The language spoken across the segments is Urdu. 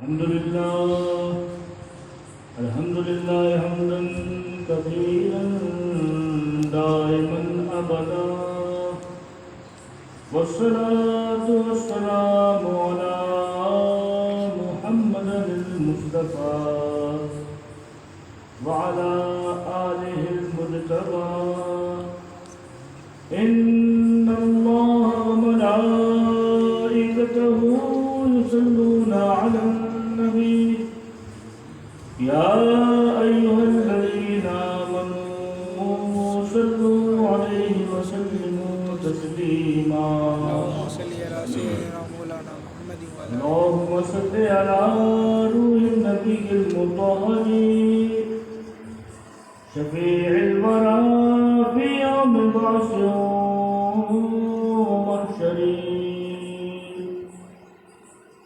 الحمد لله حمدا كثيرا دائما أبدا، والصلاة والسلام على محمد المصطفى وعلى آله المجتبى. إن الله وملائكته يصلون على النبي يا أيها الذين آمنوا صلوا عليه وسلموا تسليما. اللهم صل على سيدنا مولانا محمد وعلى اللهم صل على روح النبي المطهر شفيع الورى في يوم البعث ومحشر،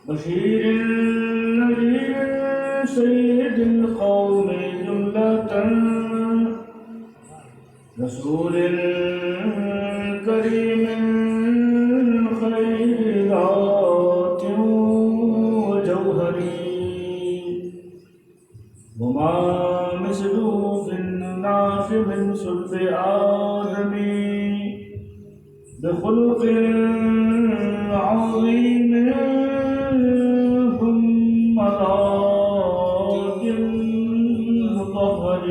بشير نذير سيد القوم جملة، رسول كريم خير ذات وجوهر، وما مثله في الناس من صلب آدم، بخلق عظيم ثم ذات مطهر،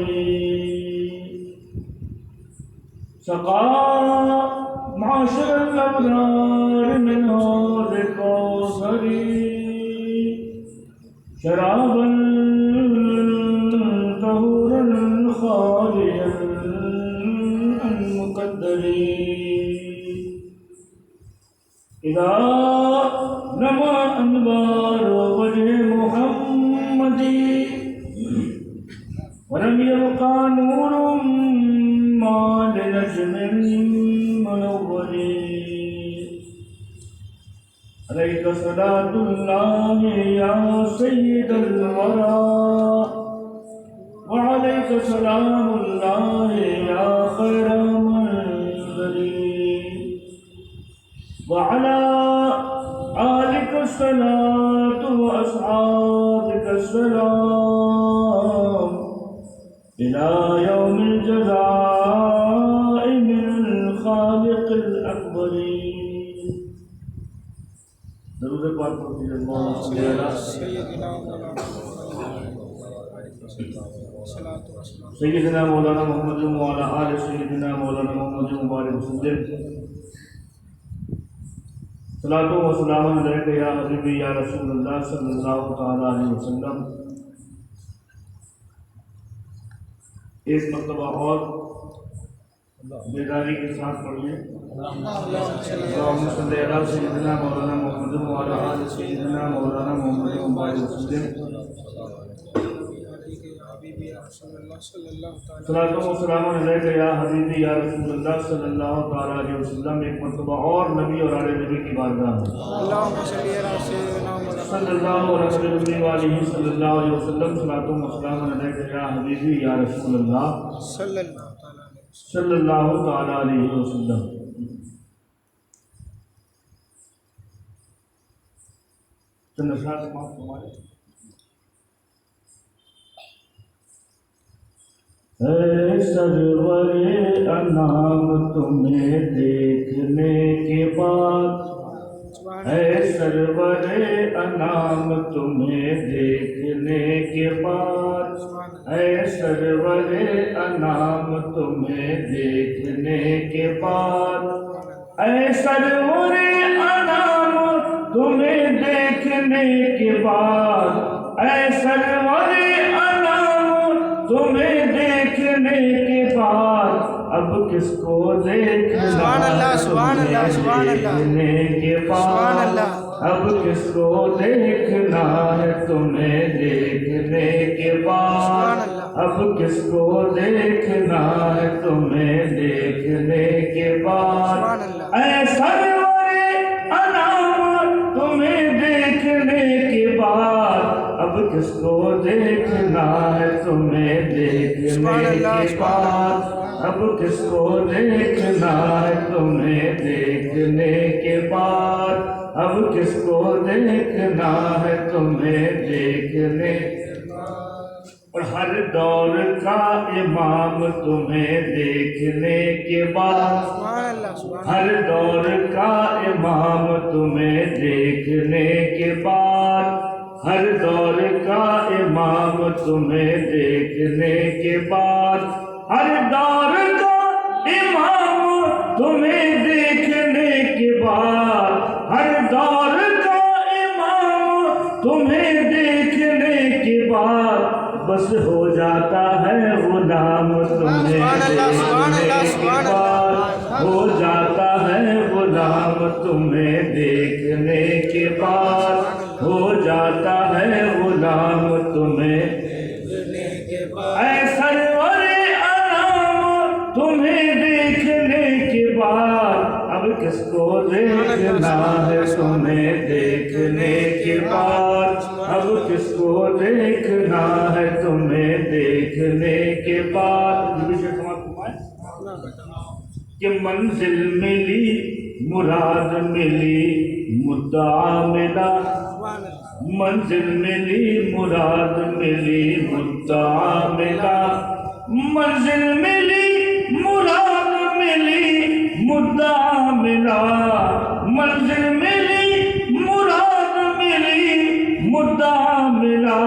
سقى معشر الأبرار من حوض الكوثر شرابا طهورا خاليا عن مقدر. إذا نما أنوار وجه محمد ولم يبقى نور ما لنجم منور، عليك صلاة الله يا سيد الورى، وعليك سلام الله يا خير منذر، وعلى آلك الصلاة وأصحابك السلام إلى يوم الجزاء من الخالق الأكبر. درود پاک پڑھتے ہیں اللهم صل على سيدنا مولانا سيدنا مولانا محمد وعلى آل سيدنا مولانا محمد مبارك وسلم. صلاۃ و سلام علیک یا حبیبی یا رسول اللہ صلی اللہ تعالی علیہ وسلم. ایک مرتبہ اور بیداری کے ساتھ پڑھیے اللہم صلی علی سیدنا مولانا محمد وعلی آل سیدنا مولانا محمد مبارک وسلم. صلاۃ و سلام علیک یا حبیبی یا رسول اللہ صلی اللہ تعالی علیہ وسلم. ایک مرتبہ اور نبی اور آل نبی کی بارگاہ میں اللهم صل على سيدنا مولانا صلی اللہ علیہ وآلہ صلی اللہ علیہ وسلم. صلاۃ و سلام علیک یا حبیبی یا رسول اللہ صلی اللہ تعالی علیہ وسلم. چند اشعار سماعت فرمائیں. اے سرور انام تمہیں دیکھنے کے بعد، اے سرور انام تمہیں دیکھنے کے بعد، اے سرور انام تمہیں دیکھنے کے بعد، اے سرور انام تمہیں دیکھنے کے بعد، اے سرور انام تمہیں دیکھنے کے بعد، اب کس کو دیکھنا سبحان اللہ سبحان اللہ سبحان اللہ دیکھنے کے سبحان بعد، اللہ. اب کس کو دیکھنا ہے تمہیں دیکھنے کے بعد، اب کس کو دیکھنا ہے تمہیں دیکھنے کے بعد، اے سرور انام تمہیں دیکھنے کے بعد، اب اب کس کو دیکھنا ہے تمہیں دیکھنے کے بعد اب کس کو دیکھنا ہے تمہیں دیکھنے کے بعد اب کس کو دیکھنا ہے تمہیں دیکھنے اور ہر دور کا امام تمہیں دیکھنے کے بعد سبحان اللہ سبحان ہر دور کا امام تمہیں دیکھنے کے بعد ہر دور کا امام تمہیں دیکھنے کے بعد ہر دور کا امام تمہیں دیکھنے کے بعد ہر دور کا امام تمہیں دیکھنے کے بعد بس ہو جاتا ہے غلام تمہیں دیکھنے کے بعد ہو جاتا ہے غلام تمہیں دیکھنے کے بعد ہو جاتا ہے غلام تمہیں اے سرور انام تمہیں دیکھنے کے بعد اب کس کو دیکھنا ہے تمہیں دیکھنے کے بعد اب کس کو دیکھنا ہے تمہیں دیکھنے کے بعد کہ منزل ملی مراد ملی مدعا ملا منزل ملی مراد ملی مدعا ملا منزل ملی مراد ملی مدعا ملا منزل ملی مراد ملی مدعا ملا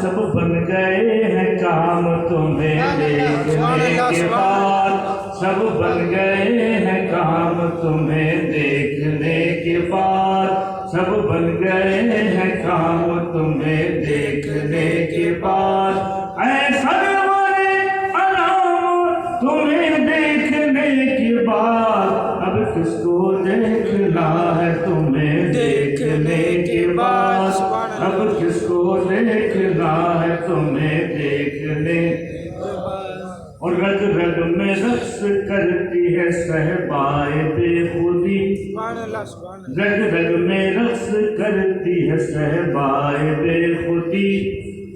سب بن گئے ہیں کام تمہیں دیکھنے کے بعد سب بن گئے ہیں کام تمہیں دیکھنے کے بعد سب بن گئے ہیں کام تمہیں دیکھنے کے بعد اے سرور انام تمہیں دیکھنے کے بعد اب کس کو دیکھنا ہے تمہیں دیکھنے کے بعد اب کس کو دیکھنا ہے تمہیں دیکھنے اور رگ رگ میں رقص کرتی ہے صحبائے بے خودی رگ رگ میں رقص کرتی ہے صحبائے بے خودی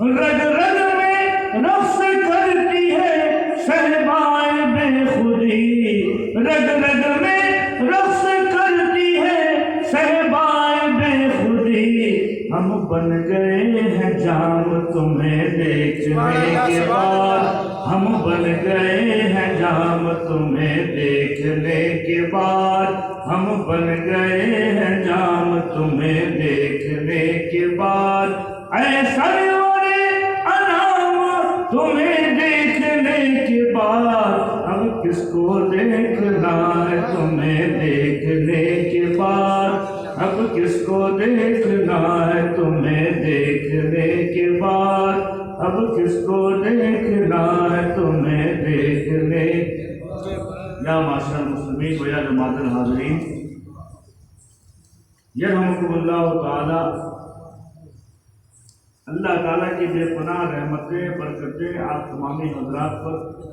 رگ رگ میں رقص کرتی ہے صحبائے بے خودی رگ رگ میں رقص کرتی ہے صحبائے بے خودی ہم بن گئے ہیں جام تمہیں دیکھنے کے بعد ہم بن گئے ہیں جام تمہیں دیکھنے کے بعد ہم بن گئے ہیں جام تمہیں دیکھنے کے بعد اے سرور انام تمہیں دیکھنے کے بعد اب کس کو دیکھنا ہے تمہیں دیکھنے کے بعد اب کس کو دیکھنا ہے تمہیں دیکھنے کے بعد اب کس کو دیکھنا ہے تمہیں دیکھنے یا معاشر المسلمین و یا جماعت الحاضرین یرحمکم اللہ تعالی اللہ تعالیٰ کی بے پناہ رحمتیں برکتیں آپ تمامی حضرات پر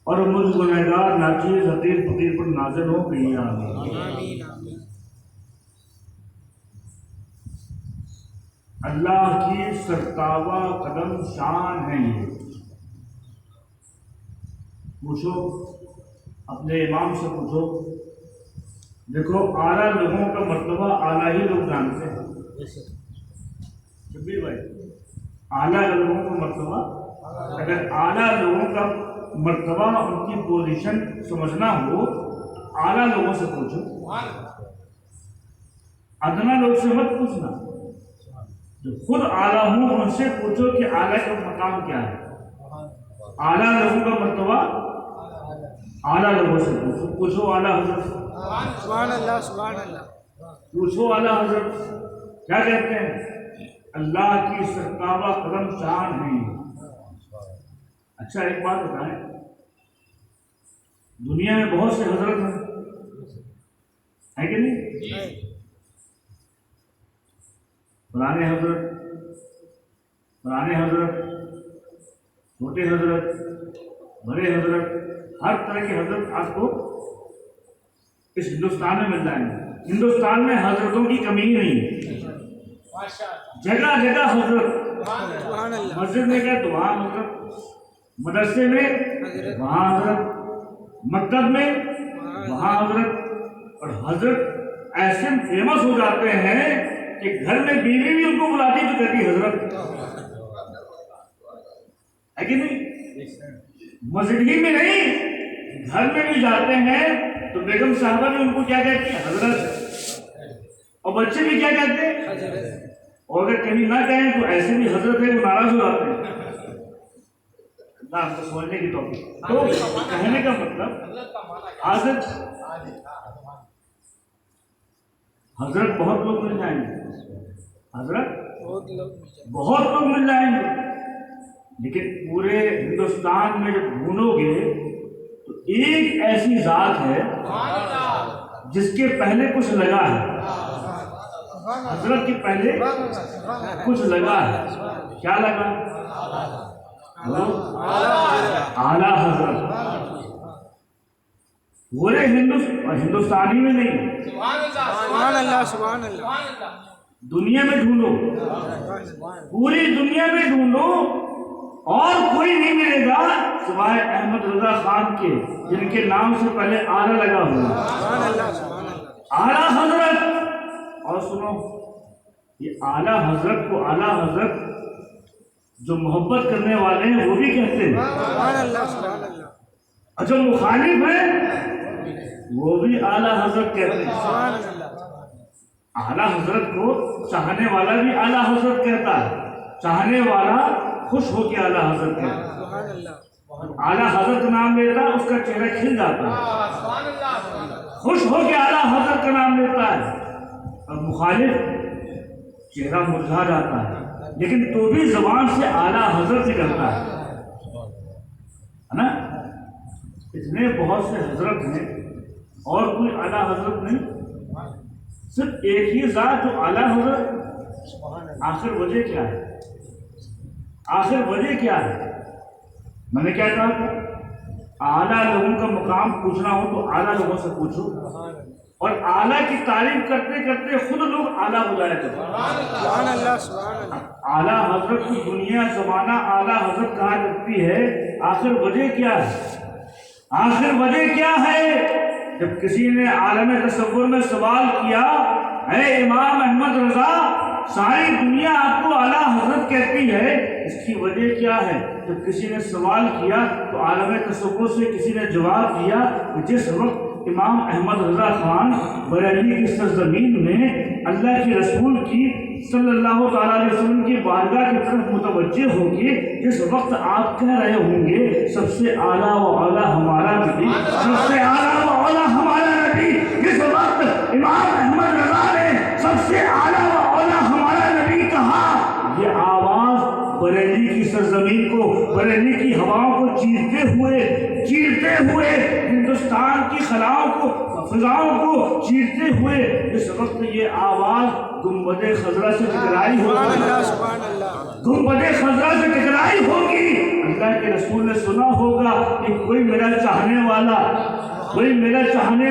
اور مجھ گنہگار ناچیز حقیر فقیر پر نازل ہو گئی آمین اللہ کی سرتاوا قدم شان ہے یہ پوچھو اپنے امام سے پوچھو دیکھو اعلیٰ لوگوں کا مرتبہ اعلیٰ ہی لوگ جانتے ہیں شبیر بھائی اعلیٰ لوگوں کا مرتبہ اگر اعلیٰ لوگوں کا مرتبہ ان کی پوزیشن سمجھنا ہو اعلیٰ لوگوں سے پوچھو ادنا لوگ سے مت پوچھنا جو خود اعلیٰ ہوں ان سے پوچھو کہ اعلیٰ کا مقام کیا ہے اعلیٰ لوگوں کا مرتبہ اعلیٰ لوگوں سے پوچھو اعلیٰ حضرت سبحان اللہ سبحان اللہ پوچھو اعلیٰ حضرت کیا کہتے ہیں اللہ کی سرتاوا قدم شان ہے اچھا ایک بات بتائیں دنیا میں بہت سے حضرت ہیں کہ نہیں پرانے حضرت چھوٹے حضرت بڑے حضرت ہر طرح کے حضرت آپ کو اس ہندوستان میں مل جائیں گے ہندوستان میں حضرتوں کی کمی ہی نہیں ہے جگہ جگہ حضرت، سبحان اللہ مسجد میں گئے تو وہاں حضرت، مدرسے میں وہاں حضرت، مکتب میں وہاں حضرت، اور حضرت ایسے فیمس ہو جاتے ہیں کہ گھر میں بیوی بھی ان کو بلاتی تو کہتی حضرت، ہے کہ نہیں؟ مسجد ہی میں نہیں، گھر میں بھی جاتے ہیں تو بیگم صاحبہ بھی ان کو کیا کہتی ہیں حضرت، اور بچے بھی کیا کہتے ہیں، اور اگر کہیں نہ کہیں تو ایسے بھی حضرت ہے وہ ناراض ہو جاتے ہیں۔ آپ کو سمجھنے کی توفیق، تو کہنے کا مطلب حضرت حضرت بہت لوگ مل جائیں گے، حضرت بہت لوگ مل جائیں گے، لیکن پورے ہندوستان میں جب ڈھونڈو گے تو ایک ایسی ذات ہے جس کے پہلے کچھ لگا ہے، حضرت کے پہلے کچھ لگا ہے، کیا لگا؟ اعلیٰ حضرت، پورے ہندوستانی میں نہیں، سبحان اللہ سبحان اللہ دنیا میں ڈھونڈو، پوری دنیا میں ڈھونڈو اور کوئی نہیں ملے گا سوائے احمد رضا خان کے، جن کے نام سے پہلے اعلیٰ لگا ہوا، سبحان اللہ سبحان اللہ اعلیٰ حضرت۔ اور سنو، یہ اعلیٰ حضرت کو اعلیٰ حضرت جو محبت کرنے والے ہیں وہ بھی کہتے ہیں، سبحان اللہ سبحان اللہ اور جو مخالف ہیں وہ بھی اعلیٰ حضرت کہتے ہیں۔ سبحان اللہ اعلیٰ حضرت کو چاہنے والا بھی اعلیٰ حضرت کہتا ہے، چاہنے والا خوش ہو کے اعلیٰ حضرت کہتا ہے، سبحان اللہ اعلیٰ حضرت نام لیتا ہے اس کا چہرہ کھل جاتا ہے، خوش ہو کے اعلیٰ حضرت کا نام لیتا ہے، اور مخالف چہرہ مرجھا جاتا ہے، لیکن تو بھی زبان سے اعلیٰ حضرت نکلتا ہے نا۔ اتنے بہت سے حضرت ہیں اور کوئی اعلیٰ حضرت نہیں، صرف ایک ہی ذات جو اعلیٰ حضرت۔ آخر وجہ کیا ہے؟ آخر وجہ کیا ہے؟ میں نے کیا کہا تھا؟ اعلیٰ لوگوں کا مقام پوچھنا ہو تو اعلیٰ لوگوں سے پوچھو، اور اعلیٰ کی تعریف کرتے کرتے خود لوگ اعلیٰ ہو جائے گا۔ سبحان اللہ سبحان اللہ اعلیٰ حضرت کی دنیا زمانہ اعلیٰ حضرت کہا کرتی ہے، آخر وجہ کیا ہے؟ آخر وجہ کیا ہے؟ جب کسی نے عالم تصور میں سوال کیا، اے امام احمد رضا، ساری دنیا آپ کو اعلیٰ حضرت کہتی ہے، اس کی وجہ کیا ہے؟ جب کسی نے سوال کیا تو عالم تصور سے کسی نے جواب دیا کہ جس وقت امام احمد رضا خان بریلی کی سرزمین میں اللہ کے رسول کی صلی اللہ تعالیٰ علیہ وسلم کی بارگاہ کی طرف متوجہ ہوگی، جس وقت آپ کہہ رہے ہوں گے سب سے اعلیٰ و اعلیٰ ہمارا نبی، سب سے اعلیٰ و اعلیٰ ہمارا نبی، جس وقت امام احمد رضا نے سب سے اعلیٰ و اعلیٰ ہمارا نبی کہا، یہ آواز بریلی کی سرزمین کو، بریلی کی ہواؤں کو چیرتے ہوئے ہندوستان کی خلاؤں کو، فضاؤں کو چیرتے ہوئے اس وقت یہ آواز گنبد خضرا سے ٹکرائی ہوگی، گنبد خضرا سے ٹکرائی ہوگی۔ اللہ کے رسول نے سنا ہوگا کہ کوئی میرا چاہنے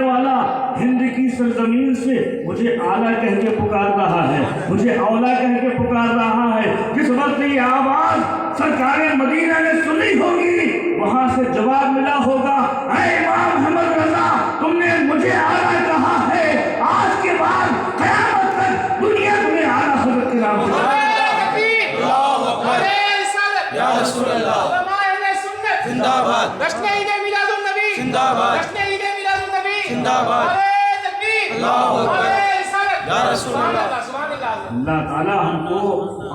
والا ہند کی سرزمین سے مجھے اعلیٰ کہہ کے پکار رہا ہے، مجھے اولیٰ کہہ کے پکار رہا ہے۔ جس وقت یہ آواز سرکار مدینہ نے سنی ہوگی، وہاں سے جواب ملا ہوگا، اے امام احمد رضا، تم نے مجھے اعلیٰ کہا ہے، آج کے بعد قیامت تک دنیا تمہیں اعلیٰ حضرت کے نام سے یا رسول اللہ زندہ باد، جشن عید میلاد النبی زندہ باد، جشن عید میلاد النبی زندہ باد، اللہ اکبر، یا رسول اللہ۔ اللہ تعالیٰ ہم کو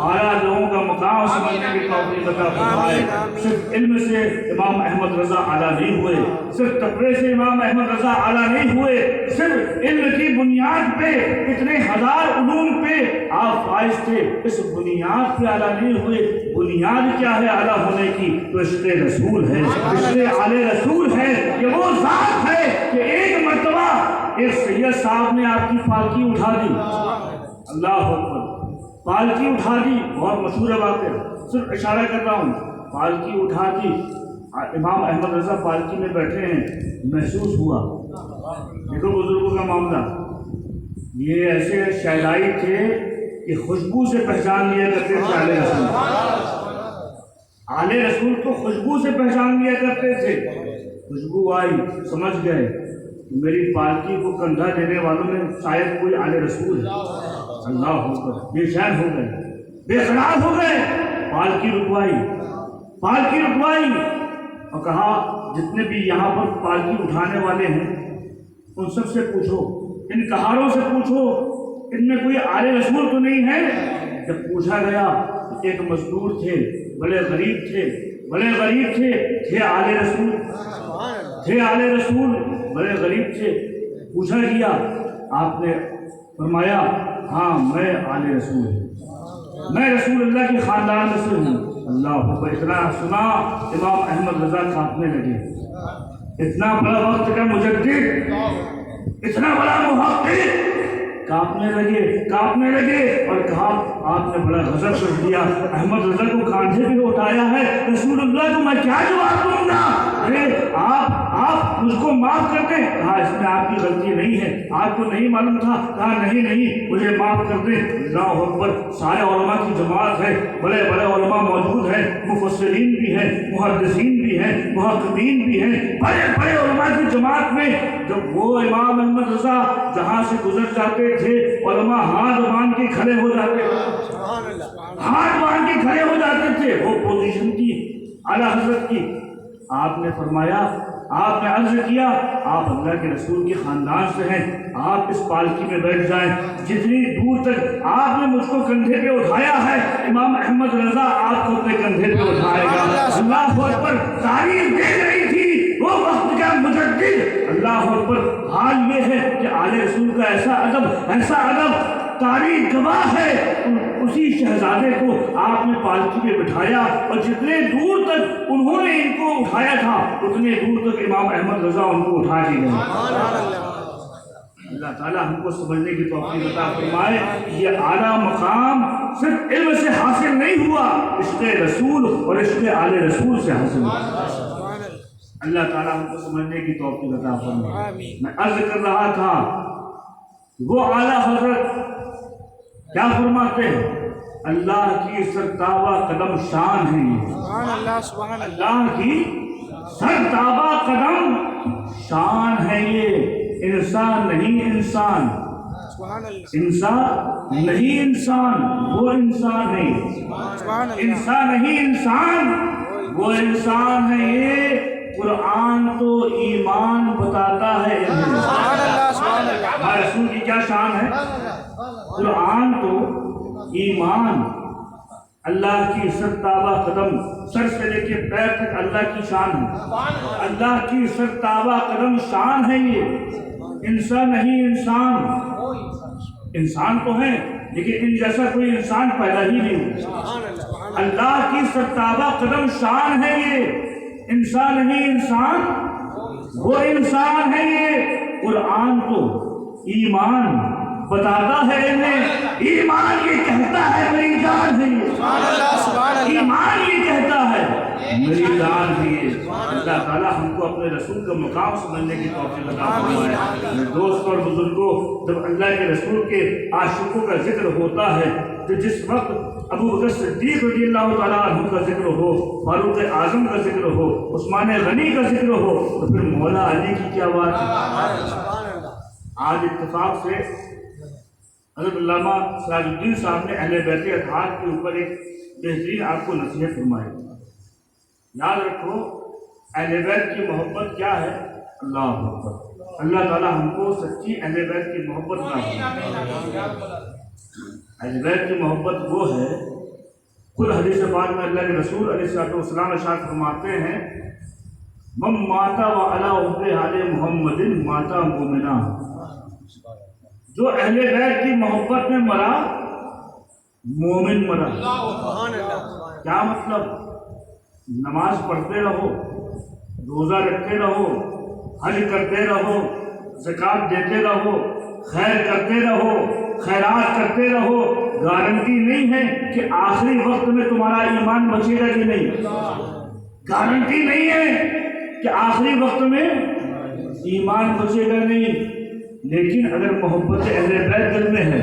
اعلیٰ لوگوں کا مقام سمجھنے کی توفیق عطا فرمائے۔ صرف علم سے امام احمد رضا اعلیٰ نہیں ہوئے، صرف تقوی سے امام احمد رضا اعلیٰ نہیں ہوئے، صرف علم کی بنیاد پہ اتنے ہزار علوم پہ آپ فائز تھے، اس بنیاد پہ اعلیٰ نہیں ہوئے۔ بنیاد کیا ہے اعلیٰ ہونے کی؟ تو عشق رسول ہے، عشق آل رسول ہے۔ یہ وہ ذات ہے کہ ایک مرتبہ ایک سید صاحب نے آپ کی پالکی اٹھا دی، اللہ اکبر، پالکی اٹھا دی، بہت مشہور ہے واقعہ، صرف اشارہ کر رہا ہوں، پالکی اٹھا دی، امام احمد رضا پالکی میں بیٹھے ہیں، محسوس ہوا، دیکھو بزرگوں کا معاملہ، یہ ایسے شہلائی تھے کہ خوشبو سے پہچان لیا کرتے تھے آل رسول. آل رسول کو خوشبو سے پہچان لیا کرتے تھے. خوشبو آئی سمجھ گئے میری پالکی کو کندھا دینے والوں میں شاید کوئی آل رسول ہے. اللہ اکبر. بے چین ہو گئے, بے قرار ہو گئے. پالکی رکوائی اور کہا جتنے بھی یہاں پر پالکی اٹھانے والے ہیں ان سب سے پوچھو, ان کہاڑوں سے پوچھو ان میں کوئی آل رسول تو نہیں ہے. جب پوچھا گیا ایک مزدور تھے, بڑے غریب تھے آل رسول بڑے غریب تھے. پوچھا گیا, آپ نے فرمایا ہاں میں آل رسول ہوں, میں رسول اللہ کے خاندان سے ہوں. اللہ اکبر. اتنا سنا امام احمد رضا کانپنے لگے. اتنا بڑا وقت کا مجدد, اتنا بڑا محقق کانپنے لگے اور کہا آپ نے بڑا غضب کر دیا. احمد رضا کو کاندھے پہ اٹھایا ہے, رسول اللہ کو میں کیا جواب دوں گا؟ ارے آپ مجھ کو معاف کر دیں. کہا اس میں آپ کی غلطی نہیں ہے, آپ کو نہیں معلوم تھا. کہا نہیں مجھے معاف کر دیں. اللہ اکبر. سارے علماء کی جماعت ہے, بڑے علماء موجود ہیں, مفسرین بھی ہیں, محدثین بھی ہیں, محققین بھی ہیں, بڑے علماء کی جماعت میں جب وہ امام احمد رضا جہاں سے گزر جاتے تھے علماء ہاتھ باندھ کے کھڑے ہو جاتے تھے. وہ پوزیشن کی اعلیٰ حضرت کی. آپ نے فرمایا, آپ نے عرض کیا آپ اللہ کے رسول کے خاندان سے ہیں, آپ اس پالکی میں بیٹھ جائیں. جتنی دور تک آپ نے مجھ کو کندھے پہ اٹھایا ہے امام احمد رضا آپ کو اپنے کندھے پہ اٹھائے گا. اللہ اکبر. تعریف دے رہی تھی وہ وقت کا مجدد. اللہ اکبر. حال یہ ہے کہ آل رسول کا ایسا ادب تاریخ گواہ ہے. اسی شہزادے کو آپ نے پالکی میں بٹھایا اور جتنے دور تک انہوں نے ان کو اٹھایا تھا اتنے دور تک امام احمد رضا ان کو اٹھا کے گئے. اللہ تعالیٰ ہم کو سمجھنے کی توفیق عطا فرمائے. یہ اعلیٰ مقام صرف علم سے حاصل نہیں ہوا, عشق رسول اور عشق آل رسول سے حاصل ہوا. اللہ تعالیٰ ہم کو سمجھنے کی توفیق عطا فرمائے. میں عرض کر رہا تھا وہ اعلیٰ حضرت کیا فرماتے ہیں, اللہ کی سرتابہ قدم شان ہے. یہ اللہ کی سرتابہ قدم شان ہے. یہ انسان نہیں انسان وہ انسان ہے. انسان نہیں انسان وہ انسان ہے. یہ قرآن تو ایمان بتاتا ہے. ہمارے رسول کی کیا شان ہے؟ قرآن تو ایمان. اللہ کی سرتابہ قدم, سر سے لے کے پیر تک اللہ کی شان ہے. اللہ کی سرتابہ قدم شان ہے. یہ انسان نہیں انسان تو ہے لیکن ان جیسا کوئی انسان پیدا ہی نہیں ہوا. اللہ کی سرتابہ قدم شان ہے. یہ انسان نہیں انسان وہ انسان ہے. یہ قرآن تو ایمان بتاتا ہے انہیں. ایمان یہ کہتا ہے میری جان ہے. ایمان یہ کہتا ہے میری جان ہے. اللہ تعالیٰ ہم کو اپنے رسول کا مقام سمجھنے کی توفیق عطا فرمائے. دوستوں اور بزرگوں, جب اللہ کے رسول کے عاشقوں کا ذکر ہوتا ہے تو جس وقت ابو بکر صدیق رضی اللہ تعالیٰ عنہ کا ذکر ہو, فاروق اعظم کا ذکر ہو, عثمان غنی کا ذکر ہو, تو پھر مولا علی کی کیا بات ہے. آج اتفاق سے حضرت علامہ سراج الدین صاحب نے اہل بیت اطہار کے اوپر ایک بہترین آپ کو نصیحت فرمائی. یاد رکھو اہل بیت کی محبت کیا ہے. اللہ اکبر. اللہ تعالیٰ ہم کو سچی اہل بیت کی محبت نہ ہو. اہل بیت کی محبت وہ ہے, خود حدیث پاک میں اللہ کے رسول علیہ السلام ارشاد فرماتے ہیں من ماتا وعلی حب آل محمد ماتا مومنا. جو اہل بیت کی محبت میں مرا مومن مرا. کیا مطلب؟ نماز پڑھتے رہو, روزہ رکھتے رہو, حج کرتے رہو, زکوٰۃ دیتے رہو, خیر کرتے رہو, خیرات کرتے رہو, گارنٹی نہیں ہے کہ آخری وقت میں تمہارا ایمان بچے گا کہ نہیں. گارنٹی نہیں ہے کہ آخری وقت میں ایمان بچے گا نہیں. لیکن اگر محبت اہل بیت دل میں ہے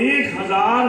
1000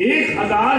1000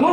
2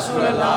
رسول اللہ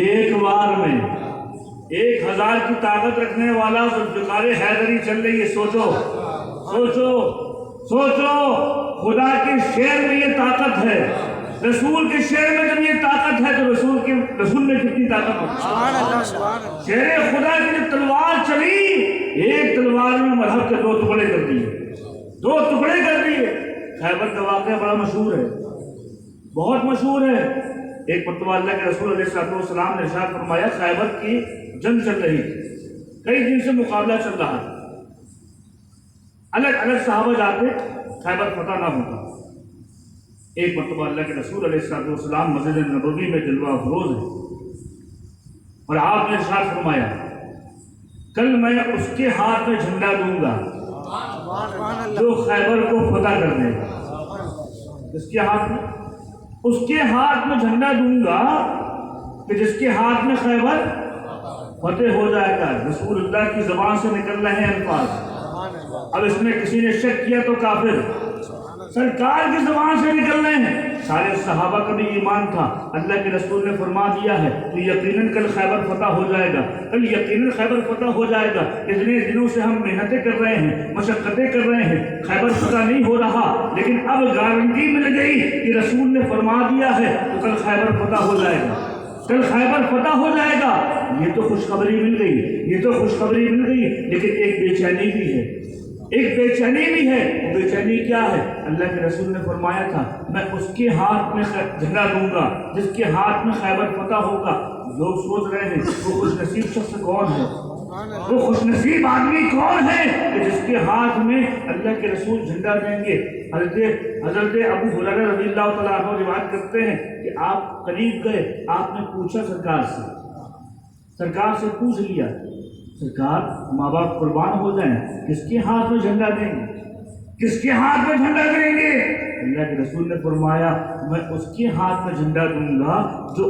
ایک بار میں 1000 کی طاقت رکھنے والا ذوالفقار حیدری چل رہی ہے. سوچو سوچو سوچو, خدا کے شعر میں یہ طاقت ہے, رسول کے شعر میں جب یہ طاقت ہے تو رسول میں کتنی طاقت ہوتی ہے. سبحان اللہ سبحان اللہ شیر خدا کی جب تلوار چلی, ایک تلوار میں مذہب کے 2 ٹکڑے کر دیے, 2 ٹکڑے کر دیے. خیبر کا واقعہ بڑا مشہور ہے, بہت مشہور ہے. ایک مرتبہ اللہ کے رسول علیہ السلام نے ارشاد فرمایا, خیبر کی جنگ چل رہی تھی, کئی دن سے مقابلہ چل رہا تھا, الگ الگ صحابہ جاتے, خیبر فتح نہ ہوتا. ایک مرتبہ اللہ کے رسول علیہ السلام مسجد نبوی میں جلوہ افروز ہے, اور آپ نے ارشاد فرمایا, کل میں اس کے ہاتھ میں جھنڈا دوں گا سبحان اللہ جو خیبر کو فتح کر دے گا. اس کے ہاتھ میں, اس کے ہاتھ میں جھنڈا دوں گا کہ جس کے ہاتھ میں خیبر فتح ہو جائے گا. رسول اللہ کی زبان سے نکل رہے ہیں الفاظ, اب اس میں کسی نے شک کیا تو کافر. سرکار کی زبان سے نکل رہے ہیں, سارے صحابہ کا بھی ایمان تھا. اللہ کے رسول نے فرما دیا ہے کہ یقیناً کل خیبر فتح ہو جائے گا, کل یقیناً خیبر فتح ہو جائے گا. اتنے دنوں سے ہم محنتیں کر رہے ہیں, مشقتیں کر رہے ہیں, خیبر فتح نہیں ہو رہا, لیکن اب گارنٹی مل گئی کہ رسول نے فرما دیا ہے تو کل خیبر فتح ہو جائے گا, کل خیبر فتح ہو جائے گا. یہ تو خوشخبری مل گئی, یہ تو خوشخبری مل گئی, لیکن ایک بے چینی بھی ہے, ایک بے چینی بھی ہے. وہ بے چینی کیا ہے؟ اللہ کے رسول نے فرمایا تھا, میں اس کے ہاتھ میں جھنڈا دوں گا جس کے ہاتھ میں خیبر فتح ہوگا. لوگ سوچ رہے ہیں وہ خوش نصیب شخص کون ہے, وہ خوش نصیب آدمی کون ہے کہ جس کے ہاتھ میں اللہ کے رسول جھنڈا دیں گے. حضرت ابو ہریرہ رضی اللہ تعالیٰ عنہ روایت کرتے ہیں کہ آپ قریب گئے, آپ نے پوچھا سرکار سے پوچھ لیا, سرکار ماں باپ قربان ہو جائیں, کس کے ہاتھ میں جھنڈا دیں گے, کس کے ہاتھ میں جھنڈا دیں گے؟ اللہ کے رسول نے فرمایا, میں اس کے ہاتھ میں جھنڈا دوں گا جو